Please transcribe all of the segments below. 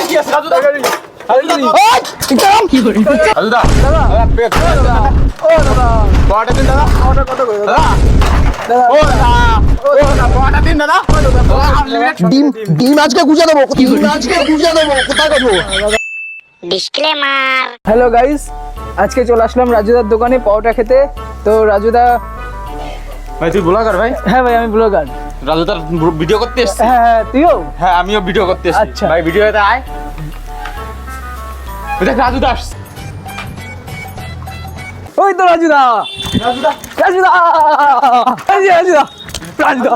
কি আছে রাজু দা? রাজু দা ও দাদা কটা দিন দাদা? অর্ডার কত করে দাদা? দাদা ও দাদা কটা দিন দাদা? ডিম আজকে গুজে দেবো, কোথায় করবো? ডিসক্লেমার। হ্যালো গাইস, আজকে চলে আসলাম রাজুদার দোকানে পাউটা খেতে। তো রাজুদা, ভাই তুই ব্লগার ভাই? হ্যাঁ ভাই আমি ব্লগার। রাজু তার ভিডিও করতে এসেছি। হ্যাঁ হ্যাঁ তুইও? হ্যাঁ আমিও ভিডিও করতে এসেছি। আচ্ছা। ভাই ভিডিওতে আয়। দেখ রাজু দাস। ওই তো রাজুদা, রাজু দা রাজুদা, রাজুদা, রাজুদা,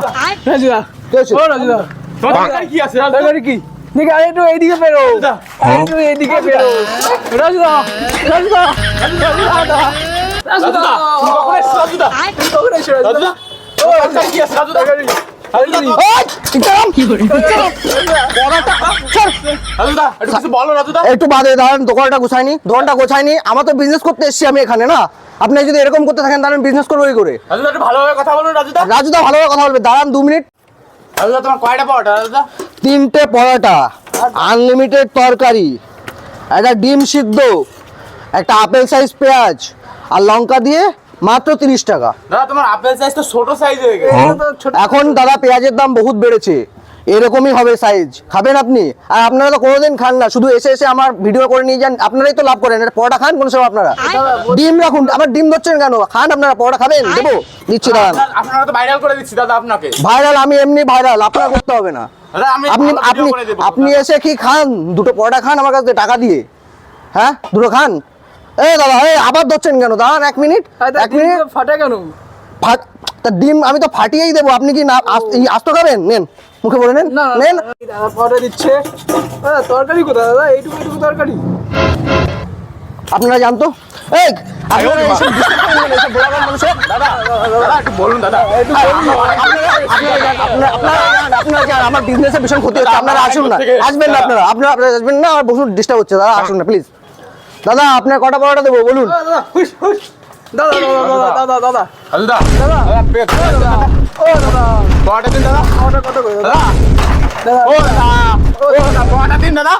রাজুদা, ও রাজুদা, তোমার দোকানে কি আছে রাজু? দরকারি কি? দেখি আরে একটু এইদিকে বেরো, একটু এইদিকে বেরো। রাজুদা, রাজুদা, রাজুদা, রাজু দা তুমি কখন এসেছো রাজু দা? কখন এসো রাজু রাজুদা? দা তোমার দোকানে কি আছে রাজু দা? রাজু দা রাজু দা একটু কিছু বলো রাজু দা। একটু বাদে দাঁড়ান, দোকানটা গোছায়নি। আমার তো বিজনেস করতে এসেছি আমি এখানে, না আপনি যদি এরকম করতে থাকেন তাহলে আমি বিজনেস করবো কি করে? রাজু দা একটু ভালোভাবে কথা বলুন রাজু দা। রাজুদা ভালোভাবে কথা বলবে, দাঁড়ান 2 মিনিট। রাজু দা তোমার কয়টা পাওয়াটা রাজু দা? 3টে পরোটা, আনলিমিটেড তরকারি, একটা ডিম সিদ্ধ, একটা আপেল সাইজ পেঁয়াজ আর লঙ্কা দিয়ে মাত্র 30 টাকা। দাদা তোমার আপেল সাইজ তো ছোট সাইজ হয়ে গেছে। এটা তো ছোট। এখন দাদা পেঁয়াজের দাম বহুত বেড়েছে, এরকমই হবে সাইজ। খাবেন আপনি? আর আপনারা তো কোনোদিন খান না, শুধু এসে এসে আমার ভিডিও করে নিয়ে যান। আপনারাই তো লাভ করেন। এটা পরোটা খান কোন সময় আপনারা? ডিম রাখুন, আবার ডিম ধরছেন কেন? খান আপনারা, পরোটা খাবেন? দেবো, দিচ্ছি দাঁড়ান। আপনারা তো ভাইরাল করে দিচ্ছি দাদা আপনাকে। ভাইরাল আমি এমনি ভাইরাল, আপনারা করতে হবে না। দাদা আমি আপনি ভালো আপনি video করে দেবো। আপনি এসে কি খান? 2টো পরোটা খান আমার কাছ থেকে টাকা দিয়ে। হ্যাঁ 2টো খান। দাদা আবার ধরছেন কেন? দাঁড়ান 1 মিনিট, 1 মিনিট। ফাটা কেন? তা ডিম আমি তো ফাটিয়েই দেবো, আপনি কি না আস্ত খাবেন? নেন, মুখে বলে নেন, না নেন। দাদা ফাটা দিচ্ছে। দাদা তরকারি কোথায় দাদা? এইটুকু এইটুকু তরকারি। আপনারা জানতো আপনারা এইসব disturb করবেন না, এইসব বোলাবার মানুষের। দাদা দাদা একটু বলুন দাদা। আপনারা যান, আমার বিজনেসে ভীষণ ক্ষতি হচ্ছে। আপনারা আসুন না, আসবেন না আপনারা, আপনারা আসবেন না, আমার বহুত ডিস্টার্ব হচ্ছে। দাদা আসুন না প্লিজ। দাদা আপনার কটা পরোটা দেবো বলুন? দাদা হুশ হুশ। দাদা দাদা দাদা দাদা রাজু দা দাদা, দাদা পেট দাদা ও দাদা কটা দিন দাদা? অর্ডার কত করে দাদা? দাদা দাদা ও দাদা কটা দিন দাদা?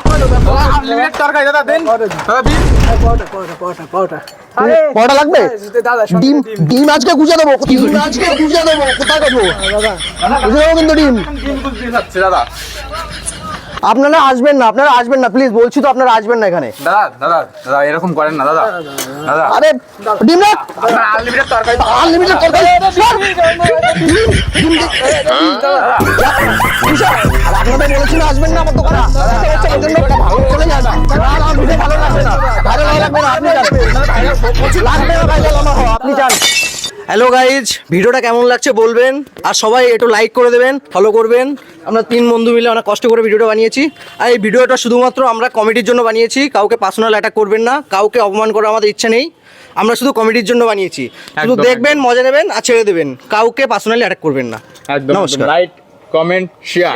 আনলিমিটেড তরকারি দাদা দেন। দাদা বিল। পাউটা পাউটা পাউটা পাউটা। আরে পরোটা লাগবে? দাদা ডিম ডিম আজকে গুজে দেবো, কোথায় করবো? গুজে দেবো কিন্তু ডিম। ডিম দুধ দিয়ে খাচ্ছে দাদা। আপনারা আসবেন না প্লিজ, বলছি তো আপনারা আসবেন না এখানে। দাদা দাদা দাদা এরকম করেন না দাদা। দাদা আরে ডিম না, আপনার আনলিমিটেড তরকারি আনলিমিটেড তরকারি। আপনাদের বলেছি না আসবেন না আমার দোকানে। চলে যান। আমার ভিডিও ভালো লাগবে না, ভালো লাগবে না, আপনি যান। লাগবে না ভাইরাল আমার হওয়া, আপনি যান। হ্যালো গাইজ, ভিডিওটা কেমন লাগছে বলবেন, আর সবাই একটু লাইক করে দেবেন, ফলো করবেন। আমরা 3 বন্ধু মিলে অনেক কষ্ট করে ভিডিওটা বানিয়েছি। আর এই ভিডিওটা শুধুমাত্র আমরা কমেডির জন্য বানিয়েছি, কাউকে পার্সোনাল অ্যাটাক করবেন না, কাউকে অপমান করার আমাদের ইচ্ছা নেই। আমরা শুধু কমেডির জন্য বানিয়েছি, শুধু একদম, দেখবেন, মজা নেবেন আর ছেড়ে দেবেন, কাউকে পার্সোনালি অ্যাটাক করবেন না। একদম নমস্কার। Like comment share.